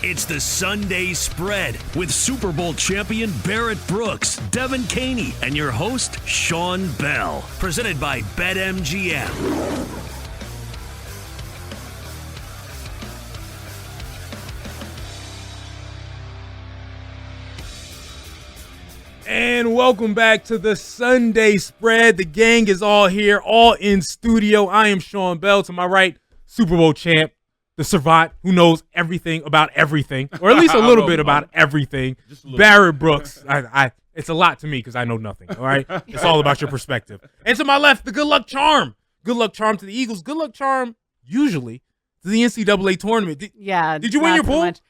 It's the Sunday Spread with Super Bowl champion Barrett Brooks, Devin Caney, and your host, Sean Bell. Presented by BetMGM. And welcome back to the Sunday Spread. The gang is all here, all in studio. I am Sean Bell. To my right, Super Bowl champ, the savant who knows everything about everything, or at least a little bit about everything. Barrett Brooks. It's a lot to me because I know nothing, all right? It's all about your perspective. And to my left, the good luck charm. Good luck charm to the Eagles. Good luck charm, usually, to the NCAA tournament. Did you win your pool? Much.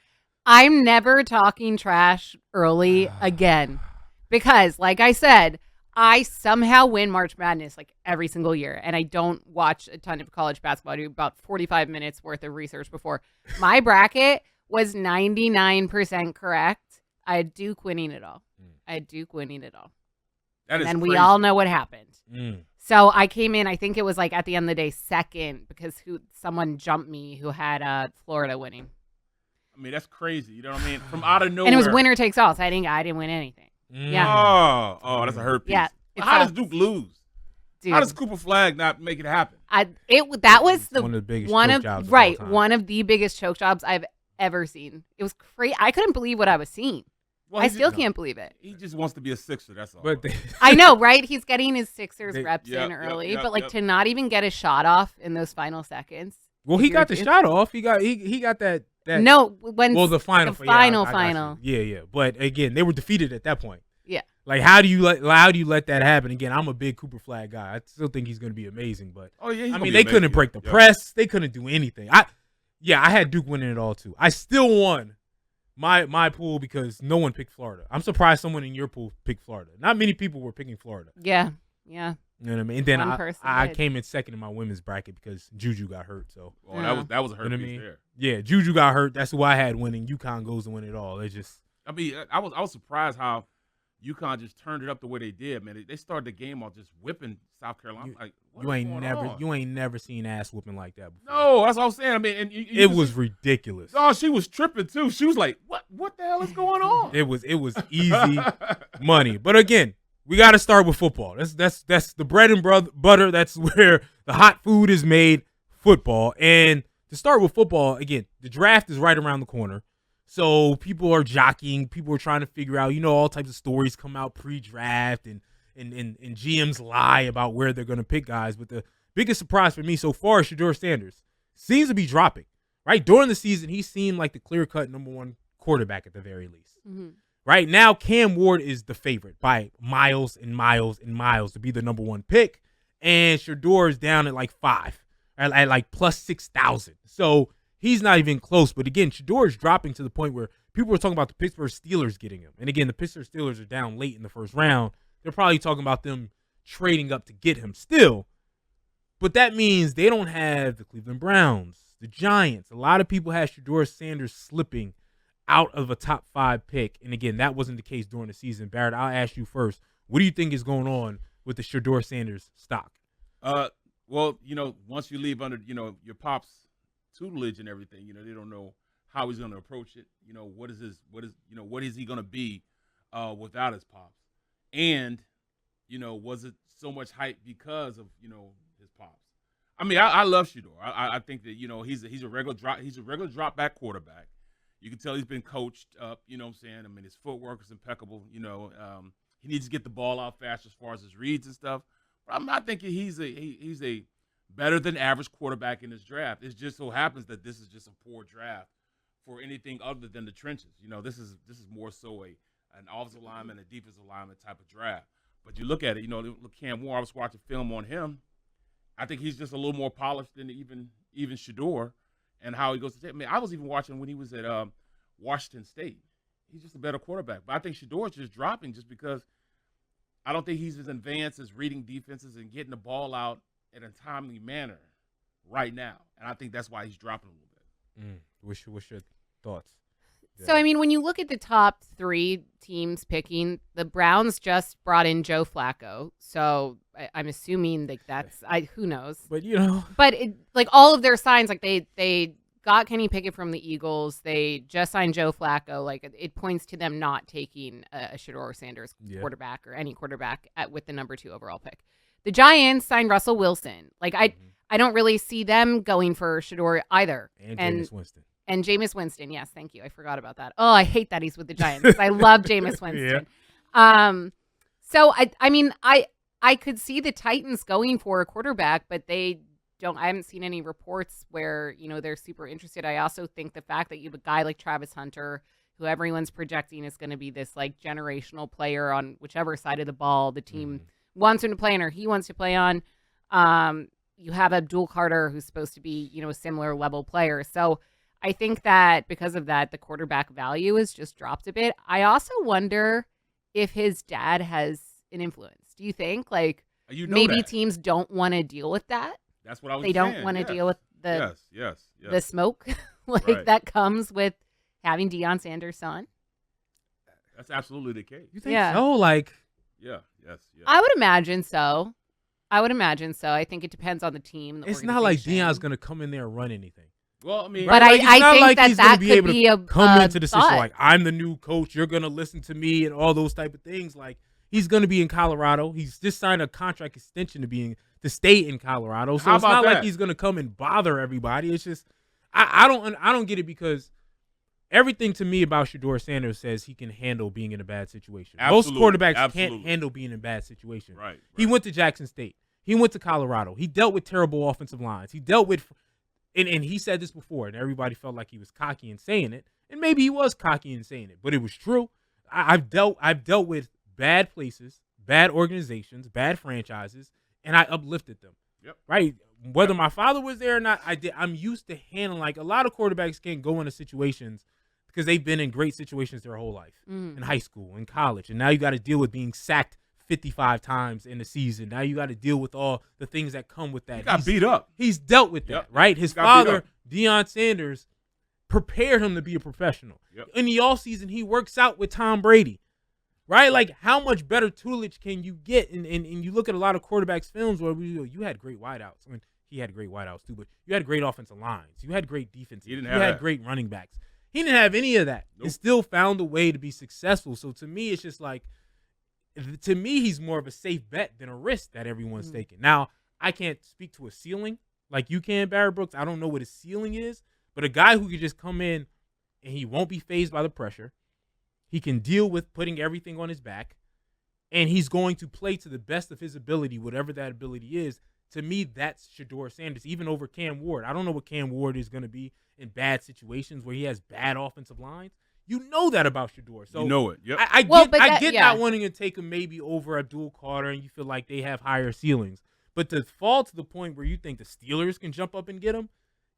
I'm never talking trash early again. Because, like I said, I somehow win March Madness like every single year. And I don't watch a ton of college basketball. I do about 45 minutes worth of research before. My bracket was 99% correct. I had Duke winning it all. That is and crazy. we all know what happened. Mm. So I came in, I think it was like at the end of the day, second, because someone jumped me who had Florida winning. I mean, that's crazy. You know what I mean? From out of nowhere. And it was winner takes all. So I didn't win anything. Yeah. Oh, that's a hurt piece. Yeah. How does Duke lose? Dude. How does Cooper Flag not make it happen? That was one of the biggest choke jobs of all time. one of the biggest choke jobs I've ever seen. It was crazy. I couldn't believe what I was seeing. Well, I still can't believe it. He just wants to be a Sixer. That's all. But I know, right? He's getting his Sixers reps in early, but to not even get a shot off in those final seconds. Well, he got the shot off. He got that. No, the final. Yeah. But again, they were defeated at that point. Yeah. Like, how do you let that happen? Again, I'm a big Cooper Flag guy. I still think he's going to be amazing. But they couldn't break the press. They couldn't do anything. I had Duke winning it all too. I still won my pool because no one picked Florida. I'm surprised someone in your pool picked Florida. Not many people were picking Florida. Yeah. You know what I mean? And then I did. came in second in my women's bracket because Juju got hurt. So that was a hurt piece there. Yeah, Juju got hurt. That's who I had winning. UConn goes to win it all. It's just. I mean, I was surprised how UConn just turned it up the way they did, man. They started the game off just whipping South Carolina. You ain't never seen ass whooping like that before. No, that's what I'm saying. I mean, and it was ridiculous. Oh, she was tripping too. She was like, "What the hell is going on?" It was easy money. But again, we got to start with football. That's the bread and butter. That's where the hot food is made. Football. And to start with football, again, the draft is right around the corner. So people are jockeying. People are trying to figure out, all types of stories come out pre-draft and GMs lie about where they're going to pick guys. But the biggest surprise for me so far is Shedeur Sanders. Seems to be dropping, right? During the season, he seemed like the clear-cut number one quarterback at the very least. Mm-hmm. Right now, Cam Ward is the favorite by miles and miles and miles to be the number one pick. And Shedeur is down at like 5, at like plus 6,000. So he's not even close. But again, Shedeur is dropping to the point where people are talking about the Pittsburgh Steelers getting him. And again, the Pittsburgh Steelers are down late in the first round. They're probably talking about them trading up to get him still. But that means they don't have the Cleveland Browns, the Giants. A lot of people had Shedeur Sanders slipping out of a top 5 pick. And again, that wasn't the case during the season. Barrett, I'll ask you first. What do you think is going on with the Shedeur Sanders stock? Well, once you leave under, your pop's tutelage and everything, they don't know how he's going to approach it. What is he going to be without his pops? And, was it so much hype because of, his pops? I mean, I love Shedeur. I think that, he's a regular drop back quarterback. You can tell he's been coached up, you know what I'm saying? I mean, his footwork is impeccable. He needs to get the ball out fast as far as his reads and stuff. But I'm not thinking he's a better than average quarterback in this draft. It just so happens that this is just a poor draft for anything other than the trenches. This is more so an offensive lineman, a defensive lineman type of draft. But you look at it, look, Cam Ward, I was watching film on him. I think he's just a little more polished than even Shedeur. And how he goes to take. I mean, I was even watching when he was at Washington State. He's just a better quarterback. But I think Shedeur's just dropping just because I don't think he's as advanced as reading defenses and getting the ball out in a timely manner right now. And I think that's why he's dropping a little bit. What's your thoughts? So, I mean, when you look at the top 3 teams picking, the Browns just brought in Joe Flacco. So I'm assuming like who knows? But But all of their signs, like they got Kenny Pickett from the Eagles. They just signed Joe Flacco. Like, it points to them not taking a Shedeur Sanders quarterback or any quarterback with the number 2 overall pick. The Giants signed Russell Wilson. Like, I don't really see them going for Shedeur either. And Jameis Winston. And Jameis Winston. Yes, thank you. I forgot about that. Oh, I hate that he's with the Giants. I love Jameis Winston. Yeah. So, I mean, I could see the Titans going for a quarterback, but they don't. I haven't seen any reports where, they're super interested. I also think the fact that you have a guy like Travis Hunter, who everyone's projecting is going to be this like generational player on whichever side of the ball the team wants him to play on or he wants to play on. You have Abdul Carter, who's supposed to be, a similar level player. So I think that because of that, the quarterback value has just dropped a bit. I also wonder if his dad has an influence. Do you think maybe teams don't want to deal with that? That's what I was saying. They don't want to deal with the smoke that comes with having Deion Sanders' son. That's absolutely the case. You think so? Yes. I would imagine so. I think it depends on the team. It's not like Deion's going to come in there and run anything. Well, I mean, but I think that could be a come into the situation like, I'm the new coach. You're going to listen to me and all those type of things. Like, he's going to be in Colorado. He's just signed a contract extension to stay in Colorado. So it's not like he's going to come and bother everybody. It's just I don't get it because everything to me about Shedeur Sanders says he can handle being in a bad situation. Most quarterbacks can't handle being in a bad situation. Right. He went to Jackson State. He went to Colorado. He dealt with terrible offensive lines. He dealt with and he said this before, and everybody felt like he was cocky in saying it. And maybe he was cocky in saying it, but it was true. I've dealt with bad places, bad organizations, bad franchises, and I uplifted them. Yep. Right? Whether my father was there or not, I'm used to handling, like, a lot of quarterbacks can't go into situations because they've been in great situations their whole life, in high school, in college, and now you got to deal with being sacked 55 times in the season. Now you got to deal with all the things that come with that. He got beat up. He's dealt with that, right? His father, Deion Sanders, prepared him to be a professional. Yep. In the offseason, he works out with Tom Brady. Right? Like, how much better tutelage can you get? And you look at a lot of quarterbacks' films where you had great wideouts. I mean, he had great wideouts too, but you had great offensive lines. You had great defenses. You had great running backs. He didn't have any of that. Nope. And still found a way to be successful. So to me, it's just like, he's more of a safe bet than a risk that everyone's taking. Now, I can't speak to a ceiling like you can, Barrett Brooks. I don't know what his ceiling is, but a guy who could just come in and he won't be fazed by the pressure. He can deal with putting everything on his back, and he's going to play to the best of his ability, whatever that ability is. To me, that's Shedeur Sanders, even over Cam Ward. I don't know what Cam Ward is going to be in bad situations where he has bad offensive lines. You know that about Shedeur. So you know it. Yep. I get not wanting to take him maybe over Abdul Carter, and you feel like they have higher ceilings. But to fall to the point where you think the Steelers can jump up and get him,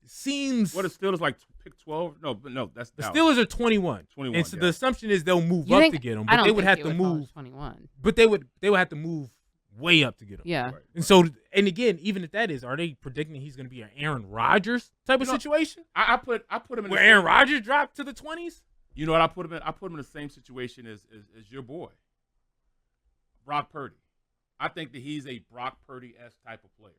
seems. What, the Steelers like pick 12? No, that's the Steelers are 21. And so the assumption is they'll move up to get him, but they would have to move 21. But they would have to move way up to get him. Yeah. Right. And so, and again, even if that is, are they predicting he's going to be an Aaron Rodgers type of situation? I put him in where Aaron Rodgers dropped to the 20s. You know what I put him in? I put him in the same situation as your boy, Brock Purdy. I think that he's a Brock Purdy-esque type of player,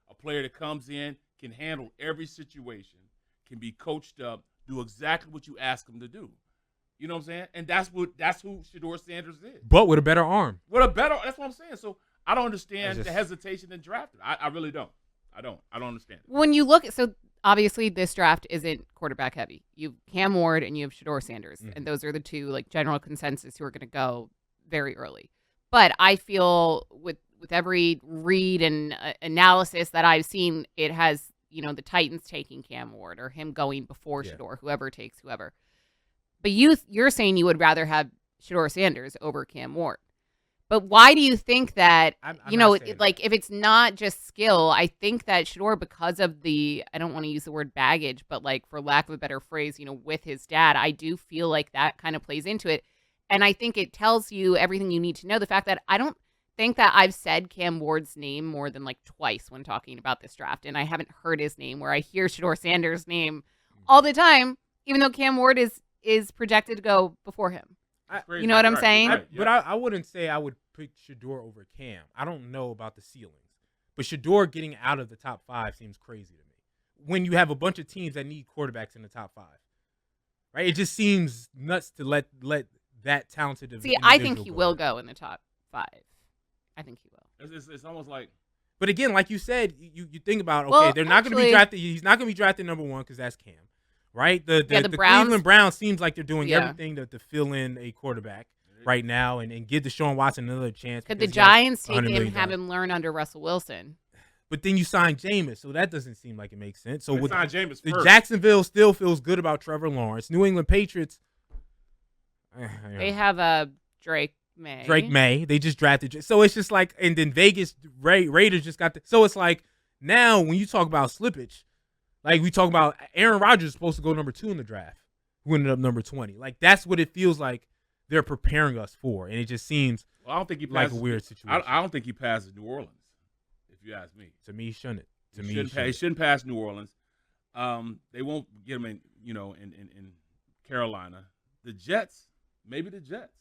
a player that comes in, can handle every situation, can be coached up, do exactly what you ask him to do. You know what I'm saying? And that's who Shedeur Sanders is. But with a better arm. That's what I'm saying. So I don't understand the hesitation in drafting. I really don't. I don't understand it. When you look at, so obviously this draft isn't quarterback heavy. You have Cam Ward and you have Shedeur Sanders. And those are the two like general consensus who are going to go very early. But I feel with every read and analysis that I've seen, it has, the Titans taking Cam Ward or him going before Shedeur, whoever takes whoever. But you're saying you would rather have Shedeur Sanders over Cam Ward. But why do you think that, if it's not just skill, I think that Shedeur, because of I don't want to use the word baggage, but like for lack of a better phrase, with his dad, I do feel like that kind of plays into it. And I think it tells you everything you need to know. The fact that I don't think that I've said Cam Ward's name more than like twice when talking about this draft. And I haven't heard his name where I hear Shedeur Sanders' name all the time, even though Cam Ward is projected to go before him. You know what I'm saying? But I wouldn't say I would pick Shedeur over Cam. I don't know about the ceilings. But Shedeur getting out of the top 5 seems crazy to me. when you have a bunch of teams that need quarterbacks in the top 5, right? It just seems nuts to let that talented individual I think he go will there. go in the top 5. I think he will. It's almost like. But again, like you said, you think about, okay, Well, they're not going to be actually- drafted. He's not going to be drafted number 1 because that's Cam, right? The Browns- Cleveland Browns seems like they're doing Yeah. everything to fill in a quarterback right now and give Deshaun Watson another chance. Could the because he has Giants take $100 him, million. have him learn under Russell Wilson? But then you sign Jameis, so that doesn't seem like it makes sense. So They with signed Jameis the first. Jacksonville still feels good about Trevor Lawrence. New England Patriots, They have Drake May. They just drafted. So it's just like, and then Vegas Raiders just got so it's like now when you talk about slippage, like we talk about Aaron Rodgers is supposed to go number 2 in the draft, who ended up number 20. Like that's what it feels like they're preparing us for, and it just seems Well, I don't think he like passes, a weird situation. I don't think he passes New Orleans, if you ask me. To me, he shouldn't. He shouldn't pass New Orleans. They won't get him in Carolina. The Jets, maybe the Jets.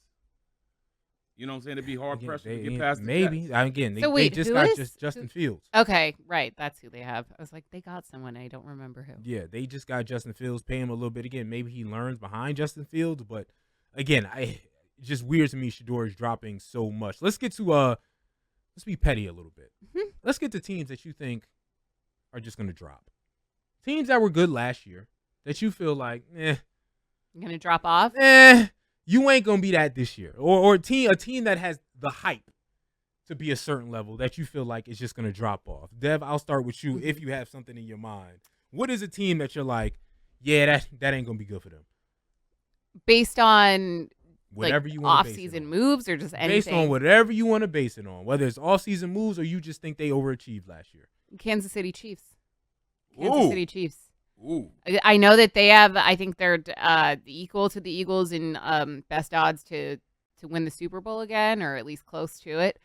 You know what I'm saying? It'd be hard pressure to get past the maybe. Jets. Again, So they wait, just who got is- Justin Fields. Okay, right. That's who they have. I was like, they got someone. I don't remember who. Yeah, they just got Justin Fields, pay him a little bit. Again, maybe he learns behind Justin Fields, but again, it's just weird to me Shador is dropping so much. Let's get to let's be petty a little bit. Mhm. Let's get to teams that you think are just going to drop. Teams that were good last year that you feel like, You're gonna drop off. you ain't going to be that this year. Or a team that has the hype to be a certain level that you feel like is just going to drop off. Dev, I'll start with you if you have something in your mind. What is a team that you're like, yeah, that ain't going to be good for them? Based on Whatever you want to base it off-season on. moves or just anything. Based on whatever you want to base it on, whether it's off-season moves or you just think they overachieved last year. Kansas City Chiefs. Ooh. City Chiefs. Ooh. I know that they have. I think they're equal to the Eagles in best odds to win the Super Bowl again, or at least close to it.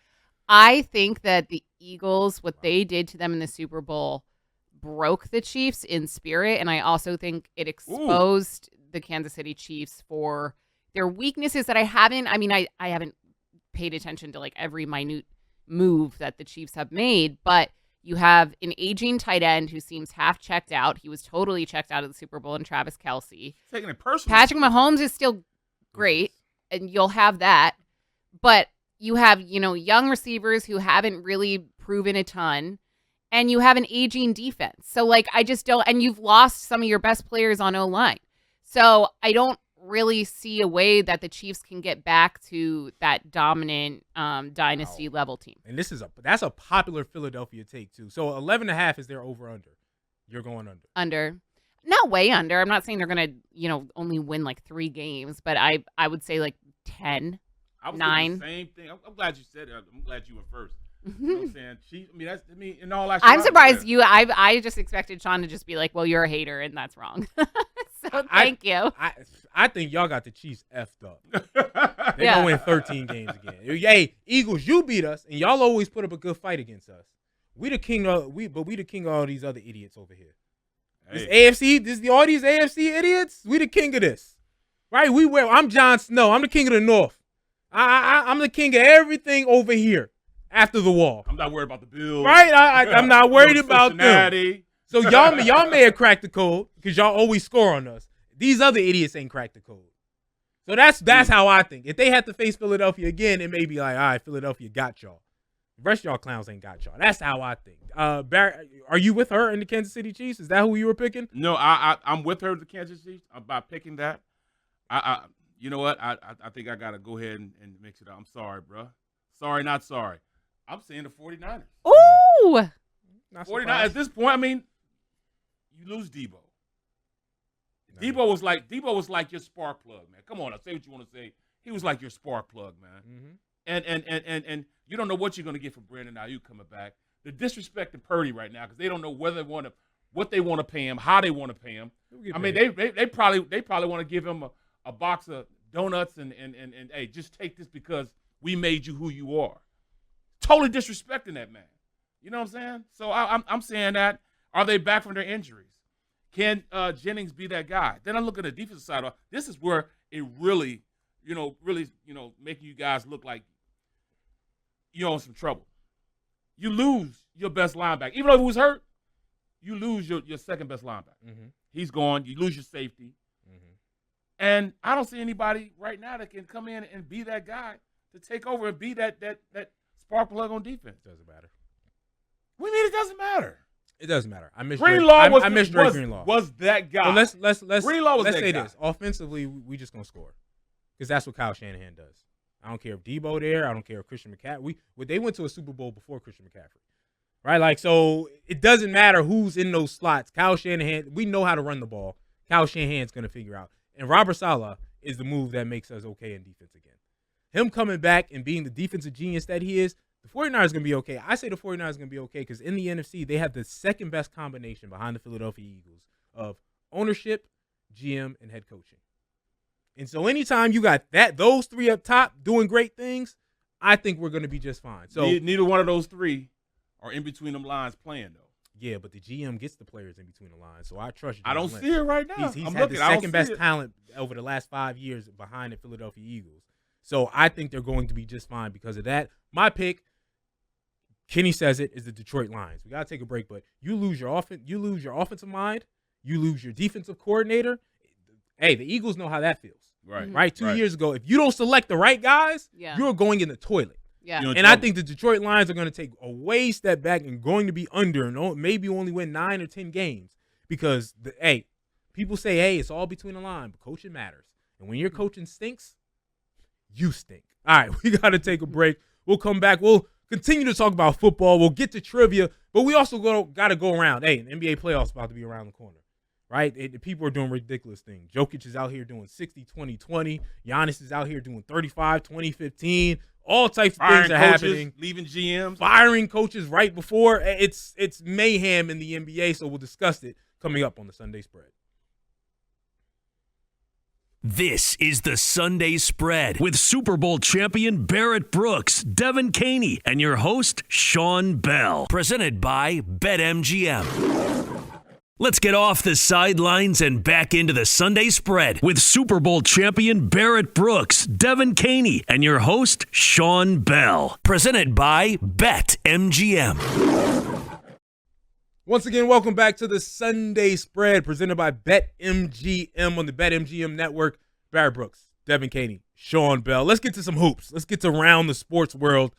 I think that the Eagles, what they did to them in the Super Bowl, broke the Chiefs in spirit, and I also think it exposed the Kansas City Chiefs for their weaknesses that I haven't. I mean, I haven't paid attention to like every minute move that the Chiefs have made, but you have an aging tight end who seems half checked out. He was totally checked out of the Super Bowl, and Travis Kelce. Taking it personal. Patrick Mahomes is still great, and you'll have that. But you have, young receivers who haven't really proven a ton, and you have an aging defense. So, I just don't – and you've lost some of your best players on O-line. So, I don't really see a way that the Chiefs can get back to that dominant dynasty level team. And that's a popular Philadelphia take too. So 11.5 is their over under. You're going under. Under. Not way under. I'm not saying they're going to, only win 3 games, but I would say 10, I was 9. thinking the same thing. I'm glad you said it. I'm glad you went first. You know what I'm saying? Chiefs, in all actuality. I'm surprised you. I just expected Sean to just be like, "Well, you're a hater, and that's wrong." So thank you. I think y'all got the Chiefs effed up. They're Yeah. gonna win 13 games again. Hey, Eagles, you beat us, and y'all always put up a good fight against us. We the king of all these other idiots over here. Hey. This AFC, all these AFC idiots. We the king of this, right? I'm Jon Snow. I'm the king of the North. I'm the king of everything over here after the wall. I'm not worried about the Bills. Right? I'm not worried about them. Cincinnati. So y'all may have cracked the code because y'all always score on us. These other idiots ain't cracked the code. So that's how I think. If they had to face Philadelphia again, it may be like, all right, Philadelphia got y'all. The rest of y'all clowns ain't got y'all. That's how I think. Barry, are you with her in the Kansas City Chiefs? Is that who you were picking? No, I'm with her, the Kansas City, by picking that. You know what? I think I got to go ahead and mix it up. I'm sorry, bro. Sorry, not sorry. I'm saying the 49ers. Ooh. Not 49 surprised. at this point, you lose Debo. Debo was like your spark plug, man. Come on, say what you want to say. He was like your spark plug, man. Mm-hmm. And you don't know what you're gonna get from Brandon Ayuk coming back. They're disrespecting Purdy right now because they don't know what they want to pay him, how they want to pay him. They probably want to give him a box of donuts and hey, just take this because we made you who you are. Totally disrespecting that man. You know what I'm saying? So I'm saying that. Are they back from their injuries? Can Jennings be that guy? Then I look at the defensive side. This is where it really, making you guys look like you're in some trouble. You lose your best linebacker. Even though he was hurt, you lose your second best linebacker. Mm-hmm. He's gone. You lose your safety. Mm-hmm. And I don't see anybody right now that can come in and be that guy to take over and be that spark plug on defense. Doesn't matter. What do you mean it doesn't matter? It doesn't matter. I miss Greenlaw I miss Drake Greenlaw. Was that guy. So let's Greenlaw was let's that say guy. this. Offensively, we just gonna score. Because that's what Kyle Shanahan does. I don't care if Debo there. I don't care if Christian McCaffrey. They went to a Super Bowl before Christian McCaffrey. Right? Like, so it doesn't matter who's in those slots. Kyle Shanahan, we know how to run the ball. Kyle Shanahan's going to figure out. And Robert Saleh is the move that makes us okay in defense again. Him coming back and being the defensive genius that he is, the 49ers are going to be okay. I say the 49ers are going to be okay because in the NFC, they have the second best combination behind the Philadelphia Eagles of ownership, GM, and head coaching. And so anytime you got those three up top doing great things, I think we're going to be just fine. So neither one of those three are in between them lines playing, though. Yeah, but the GM gets the players in between the lines, so I trust you. I don't see it right now. He's had the second best talent over the last 5 years behind the Philadelphia Eagles. So I think they're going to be just fine because of that. My pick, Kenny says it, is the Detroit Lions. We got to take a break, but you lose your offensive mind, you lose your defensive coordinator. Hey, the Eagles know how that feels. Right? 2 years ago, if you don't select the right guys, you're going in the toilet. Yeah. And I think the Detroit Lions are going to take a way step back and going to be under and maybe only win 9 or 10 games because, people say, hey, it's all between the line, but coaching matters. And when your coaching stinks, you stink. All right, we got to take a break. We'll come back. We'll continue to talk about football. We'll get to trivia, but we also got to go around. Hey, an NBA playoffs about to be around the corner. Right? The people are doing ridiculous things. Jokic is out here doing 60-20-20. Giannis is out here doing 35-20-15. All types of things are happening. Leaving GMs. Firing coaches right before. It's mayhem in the NBA, so we'll discuss it coming up on the Sunday Spread. This is the Sunday Spread with Super Bowl champion Barrett Brooks, Devin Caney, and your host, Sean Bell. Presented by BetMGM. Let's get off the sidelines and back into the Sunday Spread with Super Bowl champion Barrett Brooks, Devin Caney, and your host, Sean Bell. Presented by BetMGM. Once again, welcome back to the Sunday Spread presented by BetMGM on the BetMGM network. Barrett Brooks, Devin Caney, Sean Bell. Let's get to some hoops. Let's get to around the sports world.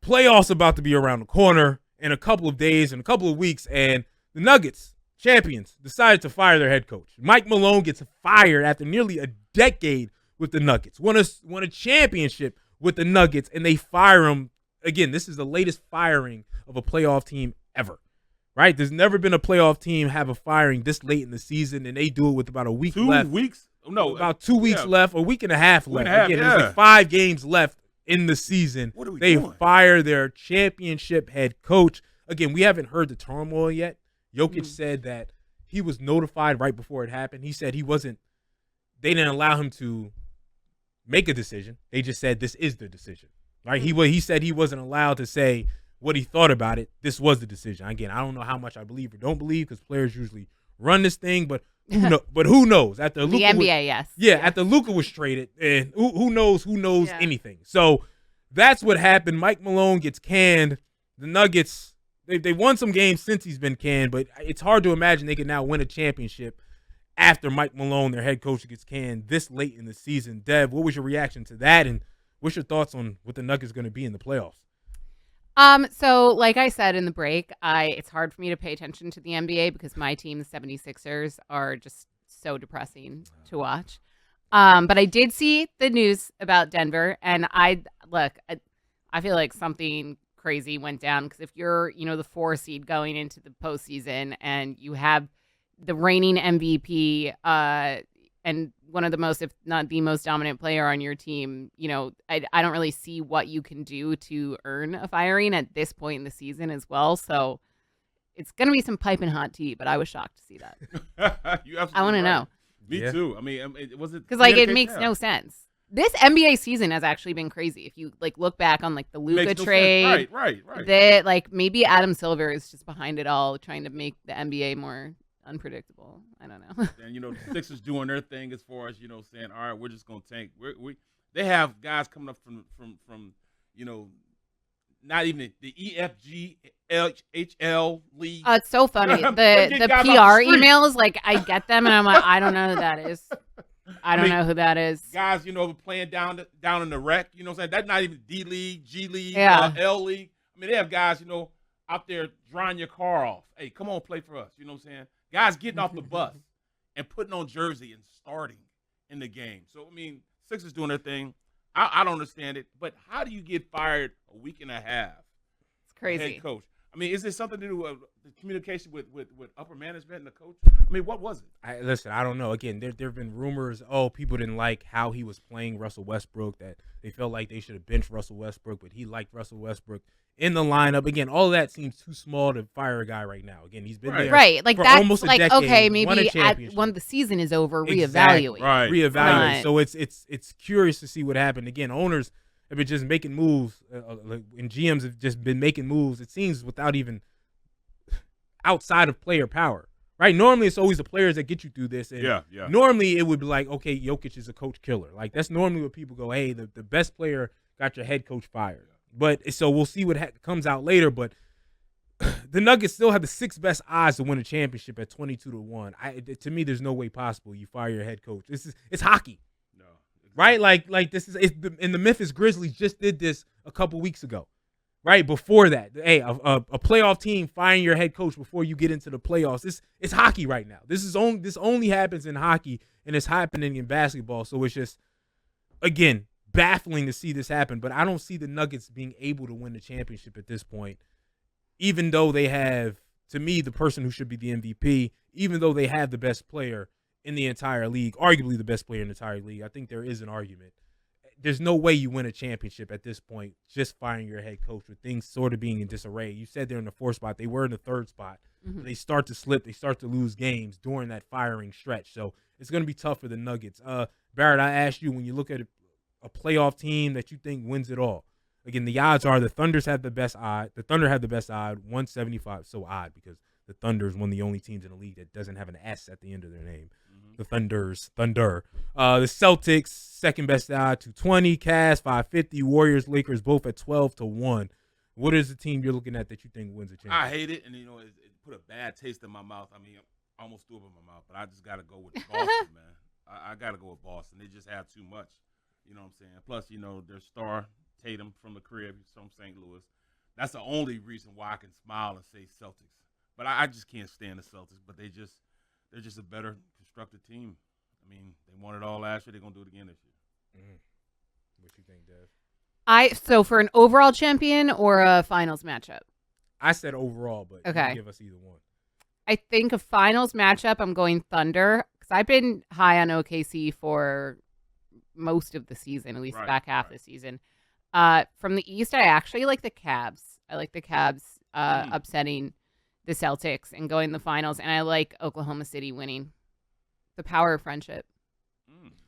Playoffs about to be around the corner in a couple of days, in a couple of weeks, and the Nuggets, champions, decided to fire their head coach. Mike Malone gets fired after nearly a decade with the Nuggets. Won a championship with the Nuggets, and they fire him. Again, this is the latest firing of a playoff team ever. Right? There's never been a playoff team have a firing this late in the season, and they do it with about a week left. 2 weeks? No. About 2 weeks left, a week and a half left. Again, there's like 5 games left in the season. What are we doing? They fire their championship head coach. Again, we haven't heard the turmoil yet. Jokic said that he was notified right before it happened. He said they didn't allow him to make a decision. They just said this is the decision. Right? He said he wasn't allowed to say what he thought about it. This was the decision. Again, I don't know how much I believe or don't believe because players usually run this thing, but who knows? After the NBA, yes. Yeah, after Luka was traded, and who knows anything. So that's what happened. Mike Malone gets canned. The Nuggets, they won some games since he's been canned, but it's hard to imagine they can now win a championship after Mike Malone, their head coach, gets canned this late in the season. Dev, what was your reaction to that, and what's your thoughts on what the Nuggets are going to be in the playoffs? So like I said in the break, it's hard for me to pay attention to the NBA because my team, the 76ers, are just so depressing to watch. But I did see the news about Denver, and I feel like something crazy went down because if you're, the 4 seed going into the postseason and you have the reigning MVP and one of the most, if not the most dominant player on your team, I don't really see what you can do to earn a firing at this point in the season as well. So it's going to be some piping hot tea, but I was shocked to see that. I want to know. Me too. I mean, was it? Because it makes no sense. This NBA season has actually been crazy. If you look back on the Luka trade, right. That maybe Adam Silver is just behind it all, trying to make the NBA more unpredictable. I don't know. And the Sixers doing their thing as far as saying, all right, we're just gonna tank. They have guys coming up from not even the EFGHL league. It's so funny. They're getting The guys PR off the street. emails, like I get them, and I'm like, I don't know who that is. I don't know who that is. Guys, playing down in the rec. You know what I'm saying? That's not even D League, G League, Yeah. L League. I mean, they have guys, out there drying your car off. Hey, come on, play for us. You know what I'm saying? Guys getting off the bus and putting on jersey and starting in the game. So, I mean, Sixers doing their thing. I don't understand it. But how do you get fired a week and a half? It's crazy. Head coach. I mean, is there something to do with the communication with upper management and the coach? I mean, what was it? Listen, I don't know. Again, there have been rumors, people didn't like how he was playing Russell Westbrook, that they felt like they should have benched Russell Westbrook, but he liked Russell Westbrook in the lineup. Again, all of that seems too small to fire a guy right now. Again, he's been there Right. Like for that's almost a like, decade, okay, won a maybe championship. when the season is over, Exactly. reevaluate. Right. Reevaluate. Right. So it's curious to see what happened. Again, owners have been just making moves, and GMs have just been making moves, it seems, without even outside of player power, right? Normally, it's always the players that get you through this. And Yeah. normally, it would be like, okay, Jokic is a coach killer. Like, that's normally what people go, hey, the best player got your head coach fired. But so we'll see what comes out later. But the Nuggets still have the sixth best odds to win a championship at 22-1. To me, there's no way possible you fire your head coach. It's hockey. No. Exactly. Right? Like this and the Memphis Grizzlies just did this a couple weeks ago. Right before that, hey, a playoff team firing your head coach before you get into the playoffs. It's hockey right now. This only happens in hockey, and it's happening in basketball. So it's just, again, baffling to see this happen. But I don't see the Nuggets being able to win the championship at this point, even though they have, to me, the person who should be the MVP. Even though they have the best player in the entire league, arguably the best player in the entire league. I think there is an argument. There's no way you win a championship at this point just firing your head coach with things sort of being in disarray. You said they're in the fourth spot. They were in the third spot. Mm-hmm. They start to slip. They start to lose games during that firing stretch. So it's going to be tough for the Nuggets. Barrett, I asked you, when you look at a playoff team that you think wins it all, again, the odds are the Thunders have the best odd. The Thunder have the best odd, 175. So odd because the Thunder is one of the only teams in the league that doesn't have an S at the end of their name. The Thunder. The Celtics, second best odd, 220. Cavs, 550. Warriors, Lakers, both at 12-1. What is the team you're looking at that you think wins a championship? I hate it, and it put a bad taste in my mouth. I mean, I almost threw up in my mouth, but I just got to go with Boston, man. I got to go with Boston. They just have too much. You know what I'm saying? Plus, their star, Tatum, from the crib, he's from St. Louis. That's the only reason why I can smile and say Celtics. But I just can't stand the Celtics. But they're just a better constructed team. I mean, they won it all last year. They're going to do it again this year. Mm-hmm. What you think, Dev? So for an overall champion or a finals matchup? I said overall, but you can give us either one. I think a finals matchup, I'm going Thunder because I've been high on OKC for most of the season, at least the back half of the season. From the East, I actually like the Cavs. I like the Cavs upsetting the Celtics and going to the finals, and I like Oklahoma City winning. The power of friendship.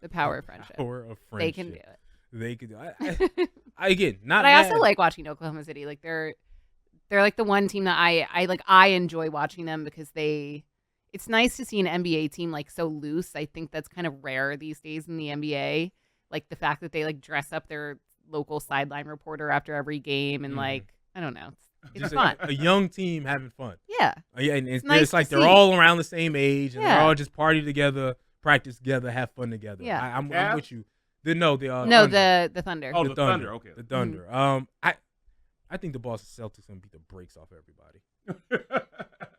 The power of friendship. Power of friendship. They can do it. They can do it. I again, not. But I also like watching Oklahoma City. Like they're like the one team that I enjoy watching them because it's nice to see an NBA team like so loose. I think that's kind of rare these days in the NBA. Like the fact that they like dress up their local sideline reporter after every game and like, I don't know. It's fun. A young team having fun. Yeah. Yeah, and it's nice it's like to they're see. all around the same age and Yeah. they're all just party together, practice together, have fun together. Yeah. I'm Cavs? with you. No, The Thunder. Oh, the the Thunder. Thunder, okay. The Thunder. I think the Boston Celtics gonna beat the brakes off everybody.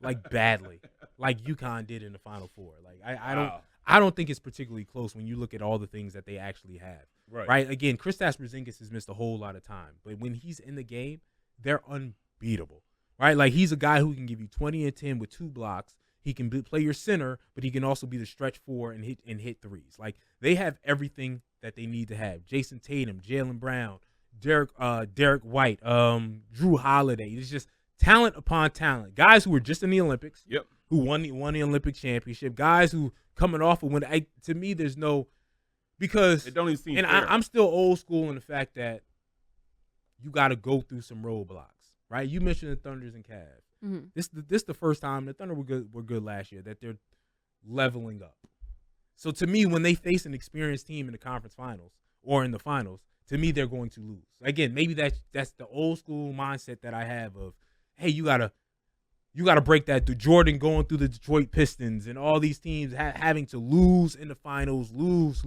Like badly. Like UConn did in the Final Four. Like I don't think it's particularly close when you look at all the things that they actually have. Right? Again, Kristaps Porzingis has missed a whole lot of time. But when he's in the game, they're unbeatable. Right? Like he's a guy who can give you 20 and 10 with 2 blocks. He can play your center, but he can also be the stretch 4 and hit threes. Like they have everything that they need to have. Jason Tatum, Jaylen Brown, Derek White, Drew Holiday. It's just talent upon talent. Guys who were just in the Olympics. Yep. Who won the Olympic championship. Guys who coming off of when to me there's no because it don't even seem and fair. I'm still old school in the fact that you got to go through some roadblocks. Right? You mentioned the Thunders and Cavs. Mm-hmm. This the first time the Thunder were good last year that they're leveling up. So to me, when they face an experienced team in the conference finals or in the finals, to me they're going to lose. Again, maybe that's the old school mindset that I have of, hey, you gotta break that through. Jordan going through the Detroit Pistons and all these teams having to lose in the finals, lose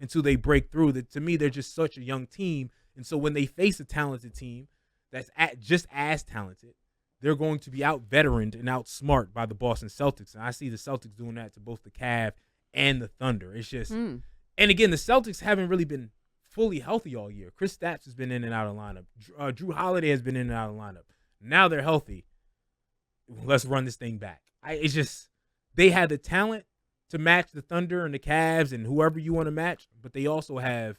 until they break through. That to me, they're just such a young team, and so when they face a talented team that's just as talented, they're going to be out-veteraned and outsmart by the Boston Celtics. And I see the Celtics doing that to both the Cavs and the Thunder. It's just, and again, the Celtics haven't really been fully healthy all year. Chris Stapps has been in and out of the lineup. Drew Holiday has been in and out of the lineup. Now they're healthy. Let's run this thing back. It's just, they had the talent to match the Thunder and the Cavs and whoever you want to match, but they also have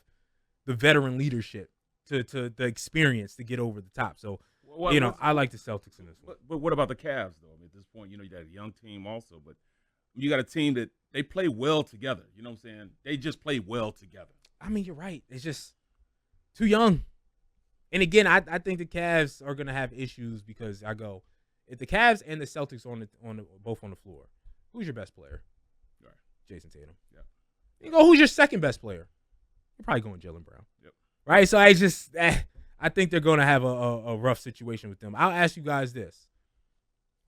the veteran leadership to the experience to get over the top. So, I like the Celtics in this one. But what about the Cavs, though? I mean, at this point, you got a young team also, but you got a team that they play well together. You know what I'm saying? They just play well together. I mean, you're right. It's just too young. And again, I think the Cavs are going to have issues because if the Cavs and the Celtics both on the floor, who's your best player? Right. Jason Tatum. Yeah. You go, who's your second best player? You're probably going Jaylen Brown. Yep. Right? So I think they're going to have a rough situation with them. I'll ask you guys this.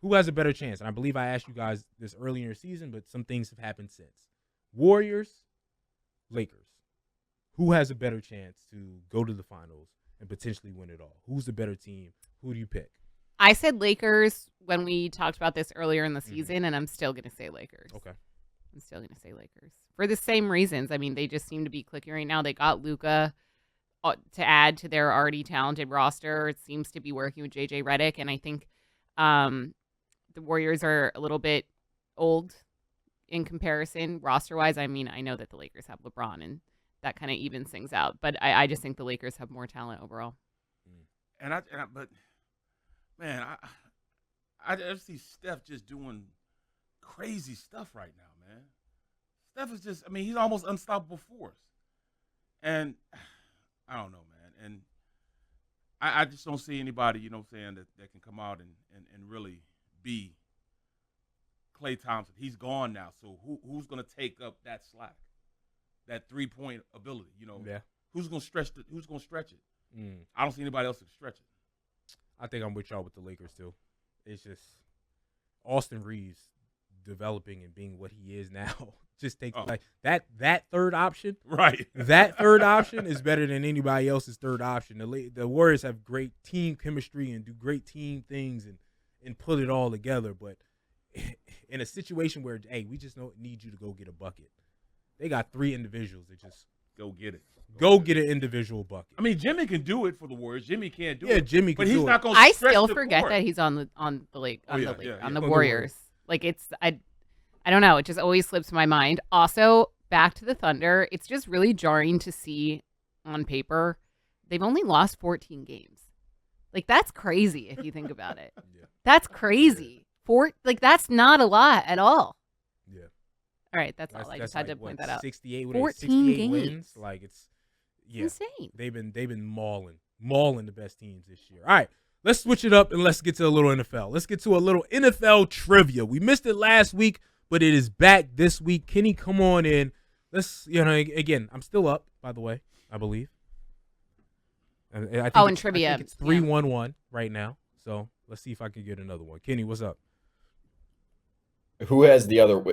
Who has a better chance? And I believe I asked you guys this earlier in the season, but some things have happened since. Warriors, Lakers. Who has a better chance to go to the finals and potentially win it all? Who's the better team? Who do you pick? I said Lakers when we talked about this earlier in the season, and I'm still going to say Lakers. Okay. I'm still going to say Lakers for the same reasons. I mean, they just seem to be clicking right now. They got Luka to add to their already talented roster. It seems to be working with JJ Redick, and I think the Warriors are a little bit old in comparison roster-wise. I mean, I know that the Lakers have LeBron, and that kind of evens things out, but I just think the Lakers have more talent overall. But man, I just see Steph just doing crazy stuff right now, man. Steph is just, I mean, he's almost unstoppable force. And I don't know, man. And I just don't see anybody, you know what I'm saying, that can come out and really be Klay Thompson. He's gone now. So who's going to take up that slack, that 3-point ability, you know? Yeah. Who's going to stretch it? I don't see anybody else that can stretch it. I think I'm with y'all with the Lakers, too. It's just Austin Reeves developing and being what he is now. Just take like that third option. Right. That third option is better than anybody else's third option. The Warriors have great team chemistry and do great team things and put it all together. But in a situation where, hey, we just don't need you to go get a bucket. They got 3 individuals that just go get it. Go get an individual bucket. I mean, Jimmy can do it for the Warriors. Jimmy can't do it. Yeah, Jimmy can do it. But he's not going to I stretch still the forget court. that he's on the Warriors. Like I don't know. It just always slips my mind. Also, back to the Thunder, it's just really jarring to see on paper they've only lost 14 games. Like, that's crazy if you think about it. Yeah. That's crazy. That's not a lot at all. Yeah. All right, that's all. I just had to point that out. 68 14 wins. games. Like, it's insane. They've been mauling the best teams this year. All right, let's switch it up and let's get to a little NFL. Let's get to a little NFL trivia. We missed it last week, but it is back this week. Kenny, come on in. Let's, again, I'm still up, by the way, I believe. I think in trivia. I think it's 3-1-1 right now. So let's see if I can get another one. Kenny, what's up? Who has the other?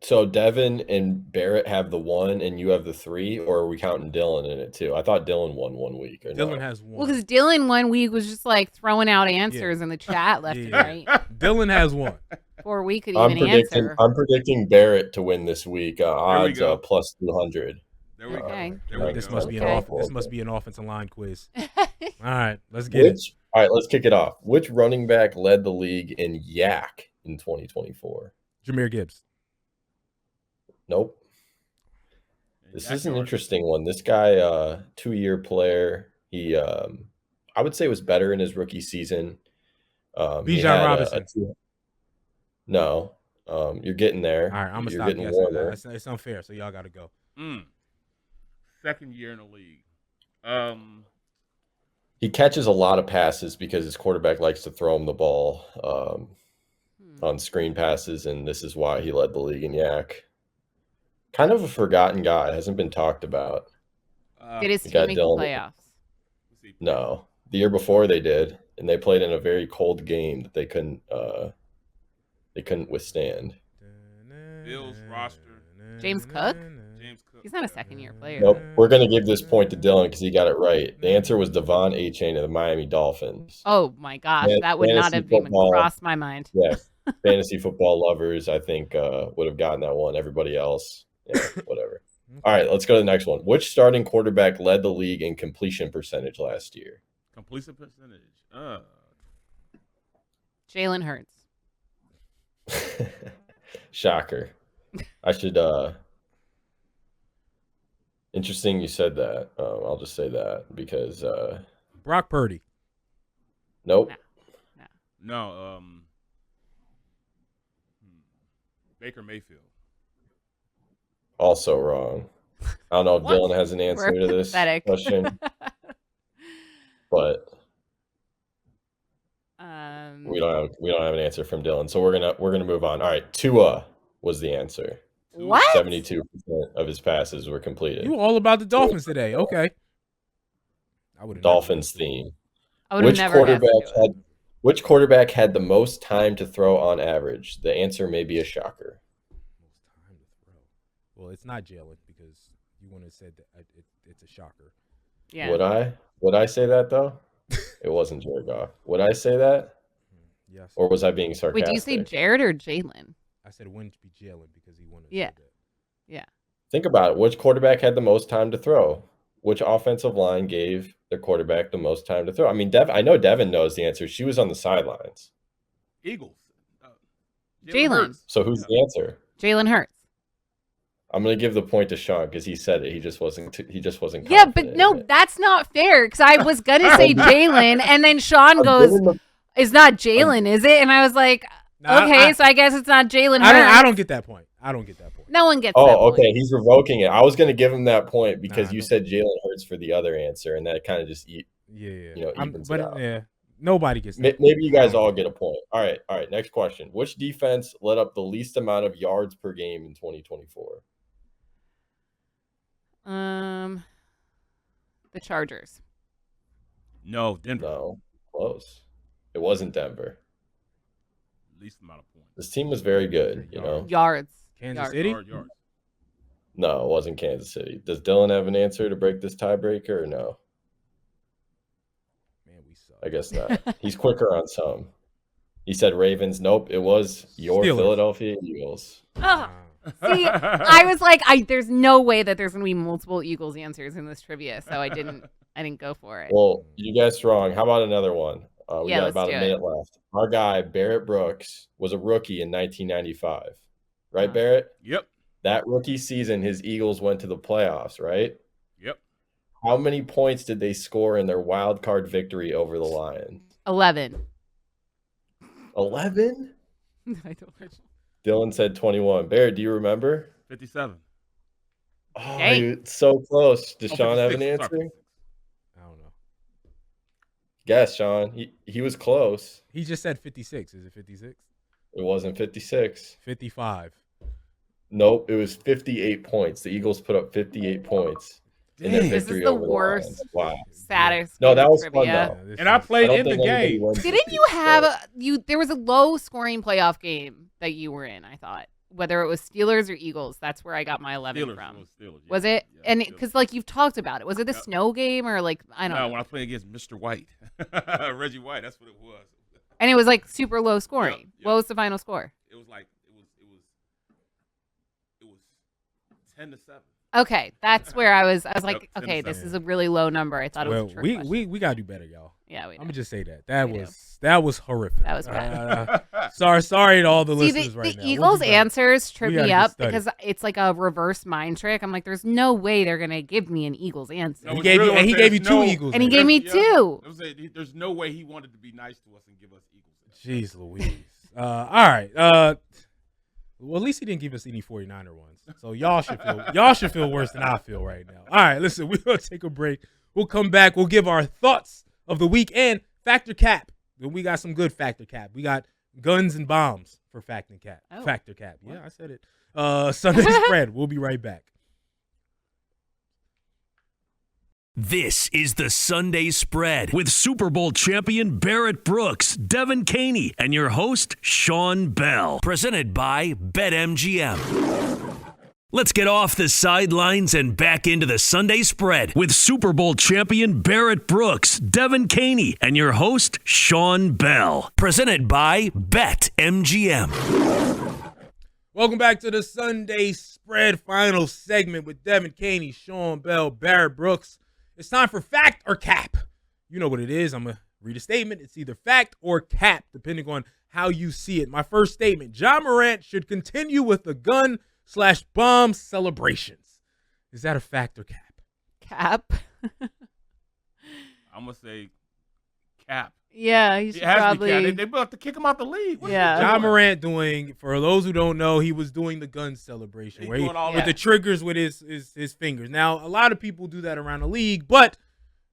So Devin and Barrett have the 1 and you have the 3, or are we counting Dylan in it too? I thought Dylan won 1 week. Dylan has 1. Well, because Dylan 1 week was just like throwing out answers in the chat left and right. Dylan has 1. Or we could even answer. I'm predicting Barrett to win this week. Odds plus 200. There we Okay. go. This must be an offensive line quiz. All right, let's get it. All right, let's kick it off. Which running back led the league in yak in 2024? Jahmyr Gibbs. Nope. This is an interesting one. This guy, 2-year player. He, I would say, was better in his rookie season. Bijan Robinson. No, you're getting there. All right, I'm you're gonna stop getting guessing. It's unfair, so y'all got to go. Second year in the league. He catches a lot of passes because his quarterback likes to throw him the ball on screen passes, and this is why he led the league in yak. Kind of a forgotten guy. Hasn't been talked about. Did his We team got make the Dylan. playoffs? Let's see. No, the year before they did, and they played in a very cold game that they couldn't withstand. Bills roster. James Cook? James Cook. He's not a second-year player. Nope. We're gonna give this point to Dylan because he got it right. The answer was Devon Achane of the Miami Dolphins. Oh my gosh, that would not Fantasy have even football. crossed my mind. Yes, fantasy football lovers, I think, would have gotten that one. Everybody else, yeah, whatever. All right, let's go to the next one. Which starting quarterback led the league in completion percentage last year? Completion percentage. Jalen Hurts. Shocker. I should. Interesting you said that. I'll just say that because. Brock Purdy. Nope. No. Baker Mayfield. Also wrong. I don't know if Dylan has an answer We're to this pathetic. question, but we don't have an answer from Dylan, so we're gonna move on. All right, Tua was the answer. What? 72% of his passes were completed. You were all about the Dolphins today. Okay. I would have Dolphins theme. I would have never guessed it. Which quarterback had the most time to throw on average? The answer may be a shocker. Most time to throw. Well, it's not Jalen because you wouldn't have said that it's a shocker. Yeah. Would I say that though? It wasn't Jared Goff. Would I say that? Yes. Or was I being sarcastic? Wait, do you say Jared or Jalen? I said it wouldn't be Jalen because he wouldn't have Yeah. said that. Yeah. Think about it. Which quarterback had the most time to throw? Which offensive line gave the quarterback the most time to throw? I mean, I know Devin knows the answer. She was on the sidelines. Eagles. Jalen. Hurts. So who's the answer? Jalen Hurts. I'm going to give the point to Sean because he said it. He just wasn't. Yeah, but confident no, in it. that's not fair because I was gonna say Jalen, and then Sean I'm goes, giving the- "It's not Jalen, is it?" And I was like, Nah, "Okay, so I guess it's not Jalen Hurts." I don't get that point. No one gets that Oh, point. okay. He's revoking it. I was going to give him that point because Nah, you no. said Jalen Hurts for the other answer, and that kind of just Yeah. evens it out. Yeah, nobody gets that. Maybe you guys all get a point. All right. Next question. Which defense let up the least amount of yards per game in 2024? The Chargers. No, Denver. No, close. It wasn't Denver. Least amount of points. This team was very good, you know. Yards. Kansas Yards. City? Yards. No, it wasn't Kansas City. Does Dylan have an answer to break this tiebreaker or no? Man, we suck. I guess not. He's quicker on some. He said Ravens. Nope, it was your Steelers. Philadelphia Eagles. Oh, see, I was like, there's no way that there's gonna be multiple Eagles answers in this trivia, so I didn't go for it. Well, you guessed wrong. How about another one? We Yeah, got let's about a do it. minute left. Our guy, Barrett Brooks, was a rookie in 1995. Right, Barrett? Yep. That rookie season, his Eagles went to the playoffs, right? Yep. How many points did they score in their wild card victory over the Lions? 11. 11? I don't know. Dylan said 21. Barrett, do you remember? 57. Oh, Dang. you're so close. Does Oh, Sean have an 56. answer? Sorry. I don't know. Guess, Sean. He was close. He just said 56. Is it 56? It wasn't 56. 55. Nope, it was 58 points. The Eagles put up 58 points in their Dang. This is victory the over worst. the Lions. Wow. Saddest. No, that was fun, trivia. though. And I played don't in the think anybody game. wins Didn't this, you have but- there was a low scoring playoff game that you were in, I thought. Whether it was Steelers or Eagles, that's where I got my 11 Steelers. from. It was Steelers. Yeah. Was it? Yeah, And Steelers. because like you've talked about it. Was it the Yep. snow game or like I don't No, know. when I played against Mr. White, Reggie White, that's what it was. And it was like super low scoring. Yeah. What was the final score? It was like it was 10-7. Okay, that's where I was like, Yep, okay, 10-7. this is a really low number. I thought it Well, was a trick question. we gotta do better, y'all. Yeah, we I'm know. gonna just say that We do. that was horrific. That was bad. Sorry to all the See, listeners the right now. Eagles' We'll do better. answers trip We gotta me get up studied. because it's like a reverse mind trick. I'm like, there's no way they're gonna give me an Eagles answer. No, He it's gave you- really and he what gave you there's two no- Eagles And he answers. gave me Yeah. two. It was there's no way he wanted to be nice to us and give us Eagles. Jeez Louise. All right. Well, at least he didn't give us any 49er ones. So y'all should feel worse than I feel right now. All right, listen, we're gonna take a break. We'll come back. We'll give our thoughts of the week and Factor Cap. We got some good Factor Cap. We got guns and bombs for Factor Cap. Oh. Factor Cap. Yeah, I said it. Sunday spread. We'll be right back. This is the Sunday Spread with Super Bowl champion Barrett Brooks, Devin Caney, and your host, Sean Bell. Presented by BetMGM. Let's get off the sidelines and back into the Sunday Spread with Super Bowl champion Barrett Brooks, Devin Caney, and your host, Sean Bell. Presented by BetMGM. Welcome back to the Sunday Spread final segment with Devin Caney, Sean Bell, Barrett Brooks. It's time for fact or cap. You know what it is. I'm going to read a statement. It's either fact or cap, depending on how you see it. My first statement, Ja Morant should continue with the gun/bomb celebrations. Is that a fact or cap? Cap. I'm gonna say cap. Yeah, he should It has probably. to be cap. They about to kick him out the league. What Yeah. Ja Morant doing, for those who don't know, he was doing the gun celebration He's where he doing all with that. the triggers with his fingers. Now, a lot of people do that around the league, but